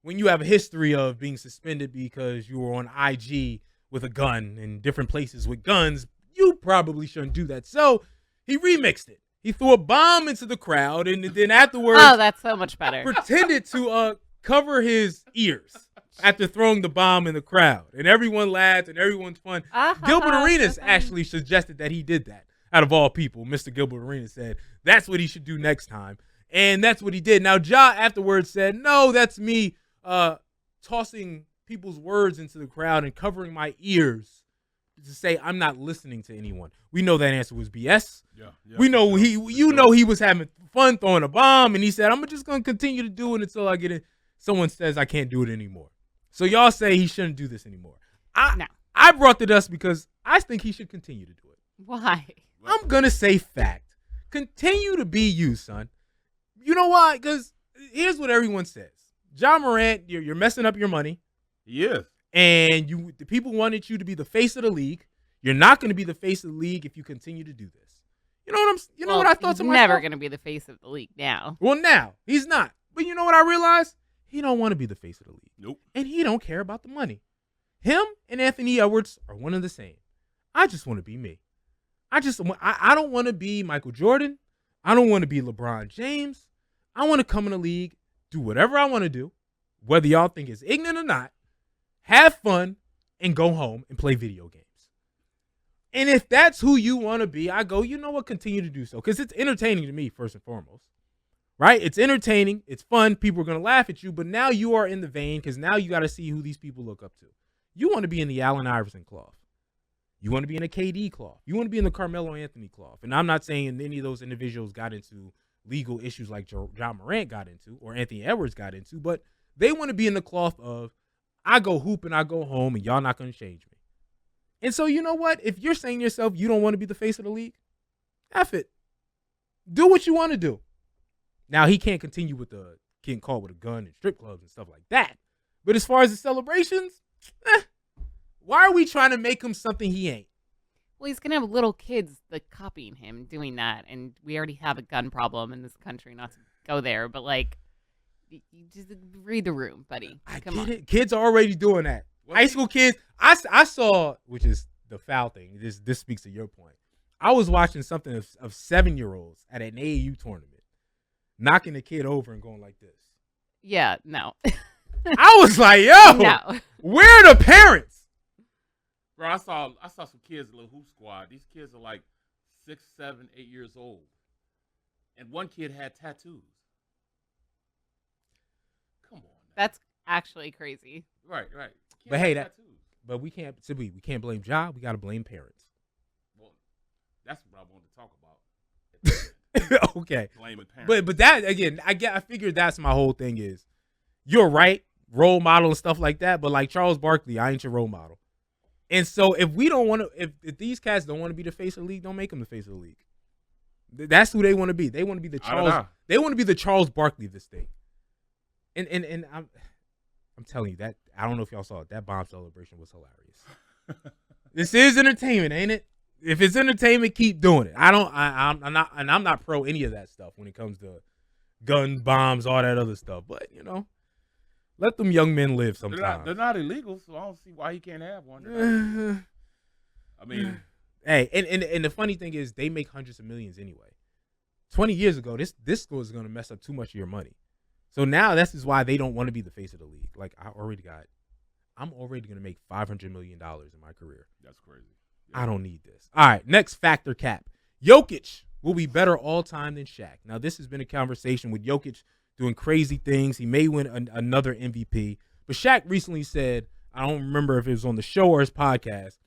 when you have a history of being suspended because you were on IG with a gun in different places with guns, you probably shouldn't do that. So he remixed it. He threw a bomb into the crowd, and then afterwards Oh, that's so much better. pretended to cover his ears after throwing the bomb in the crowd. And everyone laughed and everyone's fun. Gilbert Arenas actually suggested that he did that. Out of all people, Mr. Gilbert Arenas said that's what he should do next time. And that's what he did. Now, Ja afterwards said, no, that's me tossing people's words into the crowd and covering my ears to say I'm not listening to anyone. We know that answer was BS. Yeah, We know he was having fun throwing a bomb, and he said, I'm just going to continue to do it until I get it. Someone says I can't do it anymore. So y'all say he shouldn't do this anymore. No. I brought it up because I think he should continue to do it. Why? I'm going to say fact. Continue to be you, son. You know why? Because here's what everyone says. Ja Morant, you're messing up your money. He is. And the people wanted you to be the face of the league. You're not going to be the face of the league if you continue to do this. You know what I thought to myself? He's never going to be the face of the league now. Well, now he's not. But you know what I realized? He don't want to be the face of the league. Nope. And he don't care about the money. Him and Anthony Edwards are one and the same. I just want to be me. I don't want to be Michael Jordan. I don't want to be LeBron James. I want to come in the league, do whatever I want to do, whether y'all think it's ignorant or not, have fun, and go home and play video games. And if that's who you want to be, I go, you know what, continue to do so. Because it's entertaining to me, first and foremost. Right? It's entertaining. It's fun. People are going to laugh at you. But now you are in the vein because now you got to see who these people look up to. You want to be in the Allen Iverson cloth. You want to be in a KD cloth. You want to be in the Carmelo Anthony cloth. And I'm not saying any of those individuals got into legal issues like Ja Morant got into or Anthony Edwards got into, but they want to be in the cloth of, I go hoop and I go home and y'all not going to change me. And so you know what? If you're saying to yourself you don't want to be the face of the league, F it. Do what you want to do. Now, he can't continue with the getting caught with a gun and strip clubs and stuff like that. But as far as the celebrations, why are we trying to make him something he ain't? Well, he's going to have little kids copying him doing that. And we already have a gun problem in this country, not to go there. But, you just read the room, buddy. Come on. It. Kids are already doing that. High school kids. I saw, which is the foul thing. This speaks to your point. I was watching something of 7-year-olds at an AAU tournament, knocking the kid over and going like this. Yeah, no. I was like, yo, No. Where are the parents? Bro, I saw some kids in the little hoop squad. These kids are like 6, 7, 8 years old. And one kid had tattoos. Come on. Now. That's actually crazy. Right. But hey, tattoos. But we can't blame Ja. We got to blame parents. Well, that's what I wanted to talk about. Okay. Blaming parents. But that again, I figured that's my whole thing is, you're right, role model and stuff like that. But like Charles Barkley, I ain't your role model. And so if we don't want to, if these cats don't want to be the face of the league, don't make them the face of the league. That's who they want to be. They want to be the Charles. They want to be the Charles Barkley of this thing. And I'm telling you that, I don't know if y'all saw it. That bomb celebration was hilarious. This is entertainment, ain't it? If it's entertainment, keep doing it. I'm not pro any of that stuff when it comes to gun, bombs, all that other stuff. But let them young men live sometimes. They're not illegal, so I don't see why he can't have one. I mean, hey, and the funny thing is, they make hundreds of millions anyway. 20 years ago, this was going to mess up too much of your money. So now this is why they don't want to be the face of the league. Like, I'm already going to make $500 million in my career. That's crazy. Yeah. I don't need this. All right, next factor cap. Jokic will be better all time than Shaq. Now, this has been a conversation with Jokic doing crazy things. He may win another MVP. But Shaq recently said, I don't remember if it was on the show or his podcast,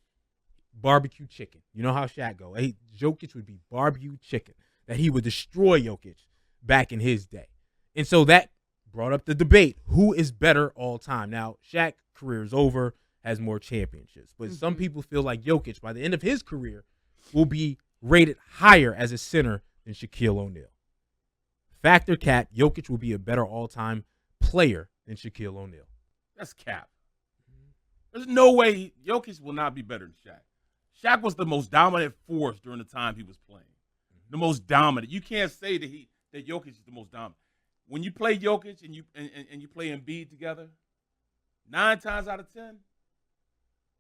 barbecue chicken. You know how Shaq go. Hey, Jokic would be barbecue chicken, that he would destroy Jokic back in his day. And so that brought up the debate, who is better all time? Now, Shaq's career is over, has more championships. But some people feel like Jokic, by the end of his career, will be rated higher as a center than Shaquille O'Neal. Factor cap, Jokic will be a better all-time player than Shaquille O'Neal. That's cap. There's no way Jokic will not be better than Shaq. Shaq was the most dominant force during the time he was playing. The most dominant. You can't say that Jokic is the most dominant. When you play Jokic and you play Embiid together, 9 times out of 10,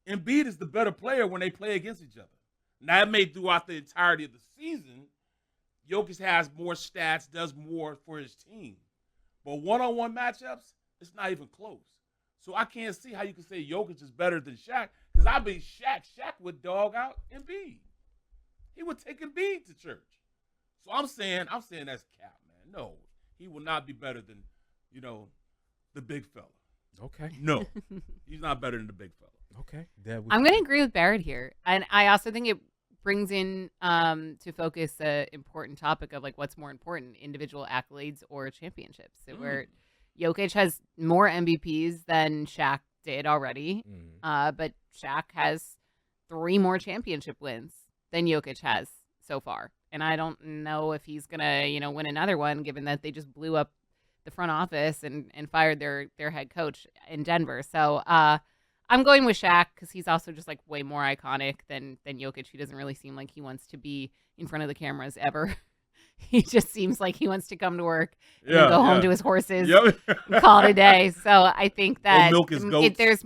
Embiid is the better player when they play against each other. Now, it may throughout the entirety of the season, Jokic has more stats, does more for his team. But one-on-one matchups, it's not even close. So I can't see how you can say Jokic is better than Shaq, because I mean Shaq would dog out Embiid. He would take Embiid to church. So I'm saying that's cap, man. No, he will not be better than, the big fella. Okay. No, he's not better than the big fella. Okay. I'm going to agree with Barrett here. And I also think it brings in to focus an important topic of like what's more important, individual accolades or championships. Where Jokic has more MVPs than Shaq did already, but Shaq has 3 more championship wins than Jokic has so far. And I don't know if he's going to, win another one, given that they just blew up the front office and fired their head coach in Denver. So I'm going with Shaq because he's also just like way more iconic than Jokic. He doesn't really seem like he wants to be in front of the cameras ever. He just seems like he wants to come to work and then go home to his horses and call it a day. So I think that there's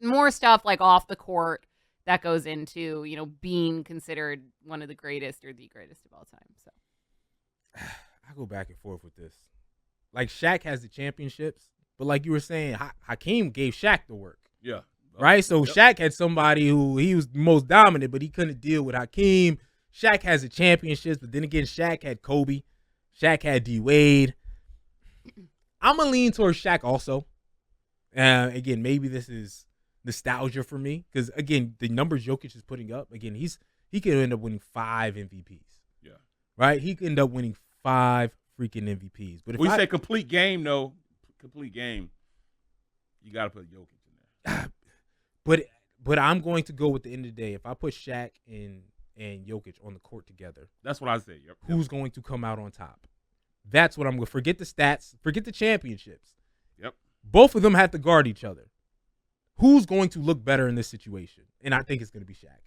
more stuff like off the court that goes into, being considered one of the greatest or the greatest of all time. So I go back and forth with this. Like, Shaq has the championships, but like you were saying, Hakeem gave Shaq the work. Yeah. Right? So Shaq had somebody who he was the most dominant, but he couldn't deal with Hakeem. Shaq has the championships, but then again, Shaq had Kobe. Shaq had D-Wade. I'm going to lean towards Shaq also. Again, maybe this is nostalgia for me because, again, the numbers Jokic is putting up, again, he could end up winning 5 MVPs. Yeah. Right? He could end up winning 5 freaking MVPs. But if we say complete game, though, complete game, you got to put Jokic in there. But I'm going to go with the end of the day. If I put Shaq and Jokic on the court together, that's what I say. Yep. Who's going to come out on top? That's what I'm going to forget the stats, forget the championships. Yep. Both of them have to guard each other. Who's going to look better in this situation? And I think it's going to be Shaq.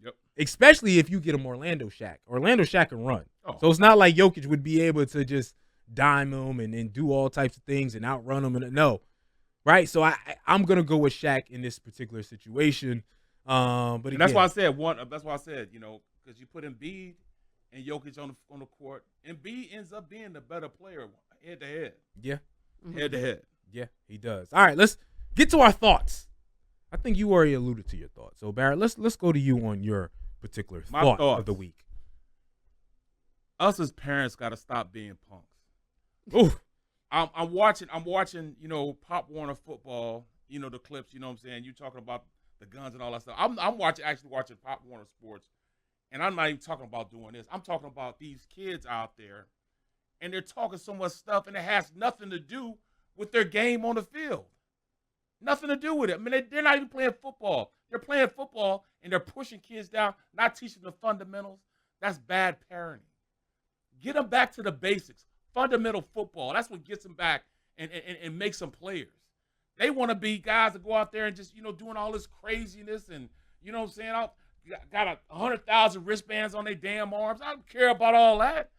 Yep. Especially if you get him Orlando Shaq. Orlando Shaq can run. Oh. So it's not like Jokic would be able to just dime him and do all types of things and outrun him. No. Right? So I'm going to go with Shaq in this particular situation. But again, that's why I said because you put Embiid and Jokic on the court, Embiid ends up being the better player head to head. Yeah. Head to head. Yeah, he does. All right, let's get to our thoughts. I think you already alluded to your thoughts. So Barrett, let's go to you on your particular thought of the week. Us as parents got to stop being punks. Ooh. I'm watching, Pop Warner football, the clips, you know what I'm saying? You talking about the guns and all that stuff. I'm actually watching Pop Warner Sports, and I'm not even talking about doing this. I'm talking about these kids out there, and they're talking so much stuff, and it has nothing to do with their game on the field. Nothing to do with it. I mean, they're not even playing football. They're playing football, and they're pushing kids down, not teaching the fundamentals. That's bad parenting. Get them back to the basics. Fundamental football. That's what gets them back and makes them players. They want to be guys that go out there and just, doing all this craziness and, you know what I'm saying? Got 100,000 wristbands on their damn arms. I don't care about all that.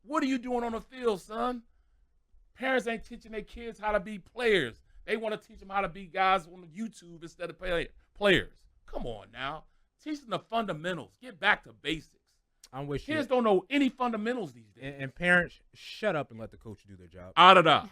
What are you doing on the field, son? Parents ain't teaching their kids how to be players. They want to teach them how to be guys on YouTube instead of players. Come on now. Teach them the fundamentals. Get back to basics. I'm with you. Kids don't know any fundamentals these days. And parents, shut up and let the coach do their job. Out of that.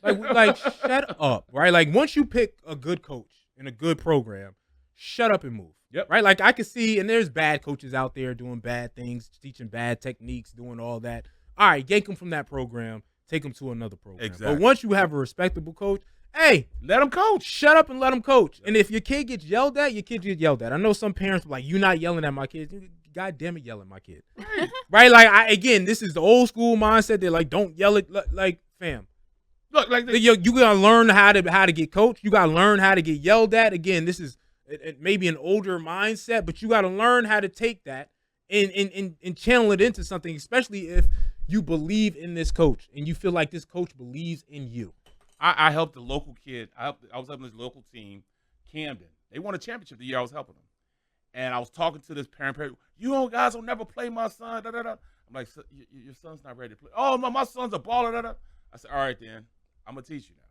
Like shut up, right? Like once you pick a good coach in a good program, shut up and move. Yep. Right? Like I can see, and there's bad coaches out there doing bad things, teaching bad techniques, doing all that. All right, yank them from that program, take them to another program. Exactly. But once you have a respectable coach, hey, let them coach. Shut up and let them coach. And if your kid gets yelled at, your kid gets yelled at. I know some parents are like, you're not yelling at my kid. God damn it, yell at my kid. Right? Like, again, this is the old school mindset. They're like, don't yell at, like, fam. Look, like you got to learn how to get coached. You got to learn how to get yelled at. Again, this is maybe an older mindset, but you got to learn how to take that and channel it into something, especially if you believe in this coach and you feel like this coach believes in you. I helped a local kid. I was helping this local team, Camden. They won a championship the year I was helping them. And I was talking to this parent, you guys will never play my son. Da, da, da. I'm like, your son's not ready to play. Oh, no, my son's a baller. Da, da. I said, all right, then. I'm going to teach you now.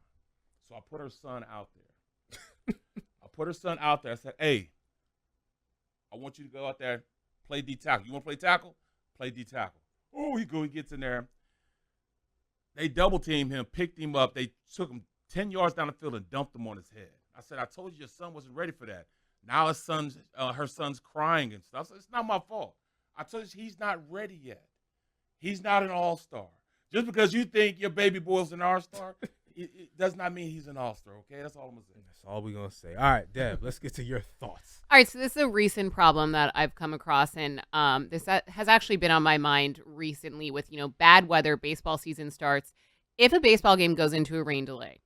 So I put her son out there. I said, hey, I want you to go out there, play D-tackle. You want to play tackle? Play D-tackle. Oh, he gets in there. They double-teamed him, picked him up. They took him 10 yards down the field and dumped him on his head. I said, I told you your son wasn't ready for that. Now her son's crying and stuff. So it's not my fault. I told you he's not ready yet. He's not an all-star. Just because you think your baby boy's an all-star, it does not mean he's an all-star, okay? That's all I'm going to say. That's all we're going to say. All right, Deb, let's get to your thoughts. All right, so this is a recent problem that I've come across, and this has actually been on my mind recently with, bad weather, baseball season starts. If a baseball game goes into a rain delay,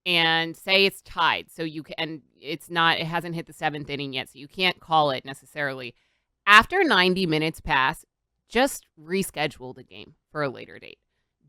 and say it's tied, so it hasn't hit the 7th inning yet, so you can't call it necessarily. After 90 minutes pass, just reschedule the game for a later date.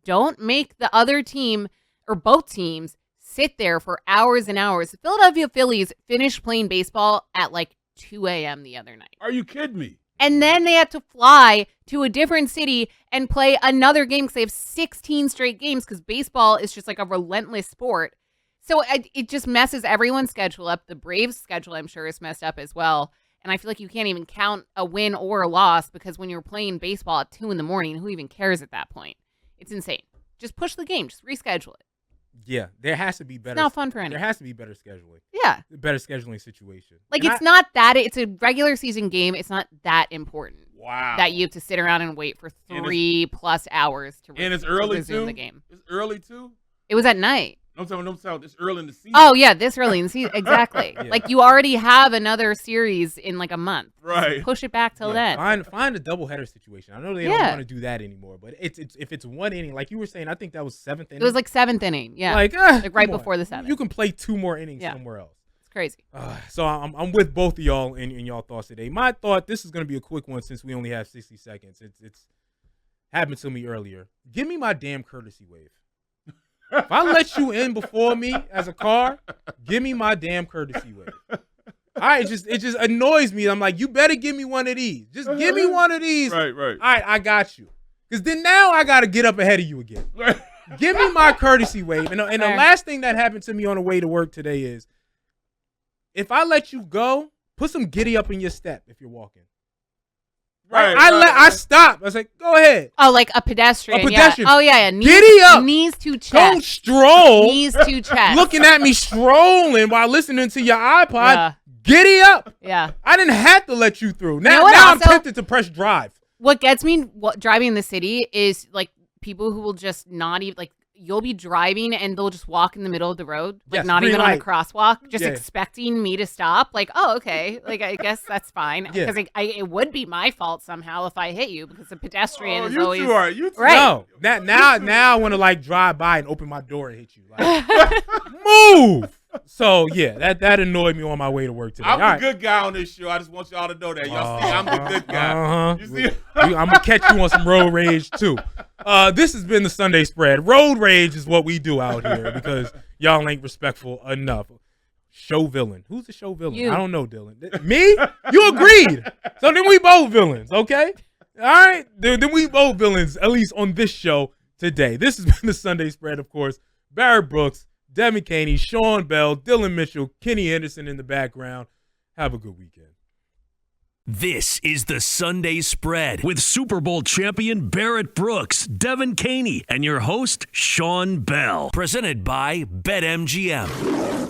Don't make the other team or both teams sit there for hours and hours. The Philadelphia Phillies finished playing baseball at like 2 a.m. the other night. Are you kidding me? And then they had to fly to a different city and play another game because they have 16 straight games because baseball is just like a relentless sport. So it just messes everyone's schedule up. The Braves' schedule, I'm sure, is messed up as well. And I feel like you can't even count a win or a loss because when you're playing baseball at 2 a.m, who even cares at that point? It's insane. Just push the game. Just reschedule it. Yeah, there has to be better. It's not fun for anyone. There has to be better scheduling. Yeah. Better scheduling situation. Like, it's a regular season game. It's not that important. Wow. That you have to sit around and wait for 3+ hours to resume the game. It's early, too? It was at night. I'm talking it's early in the season. Oh, yeah, this early in the season. Exactly. Yeah. Like, you already have another series in, like, a month. Right. Just push it back till then. Find a doubleheader situation. I know they don't want to do that anymore, but it's if it's one inning, like you were saying, I think that was 7th inning. It was like 7th inning, yeah. Like right before the 7th. You can play 2 more innings somewhere else. It's crazy. So I'm with both of y'all in y'all thoughts today. My thought, this is going to be a quick one since we only have 60 seconds. It's happened to me earlier. Give me my damn courtesy wave. If I let you in before me as a car, give me my damn courtesy wave. All right, it just annoys me. I'm like, you better give me one of these. Just give me one of these. Right. All right, I got you. Because then now I got to get up ahead of you again. Give me my courtesy wave. And the last thing that happened to me on the way to work today is, if I let you go, put some giddy up in your step if you're walking. I stopped. I was like, go ahead. Oh, like a pedestrian. A pedestrian. Yeah. Oh, yeah. Giddy up. Knees to chest. Don't stroll. Knees to chest. Looking at me strolling while listening to your iPod. Yeah. Giddy up. Yeah. I didn't have to let you through. Now I'm tempted to press drive. What gets me driving in the city is like people who will just not even like, you'll be driving and they'll just walk in the middle of the road, like not even on a crosswalk, just expecting me to stop. Like, oh, okay. Like, I guess that's fine. Because it would be my fault somehow if I hit you because the pedestrian is always. You two right. No, now I want to like drive by and open my door and hit you. Like, move. So yeah, that annoyed me on my way to work today. I'm the good guy on this show. I just want y'all to know that. Y'all see, I'm the good guy. You see? I'm gonna catch you on some road rage too. This has been the Sunday Spread. Road rage is what we do out here because y'all ain't respectful enough. Show villain. Who's the show villain? You. I don't know, Dylan. Me? You agreed. So then we both villains, okay? All right. Then we both villains, at least on this show today. This has been the Sunday Spread, of course. Barrett Brooks, Devin Caney, Sean Bell, Dylan Mitchell, Kenny Anderson in the background. Have a good weekend. This is the Sunday Spread with Super Bowl champion Barrett Brooks, Devin Caney, and your host, Sean Bell. Presented by BetMGM.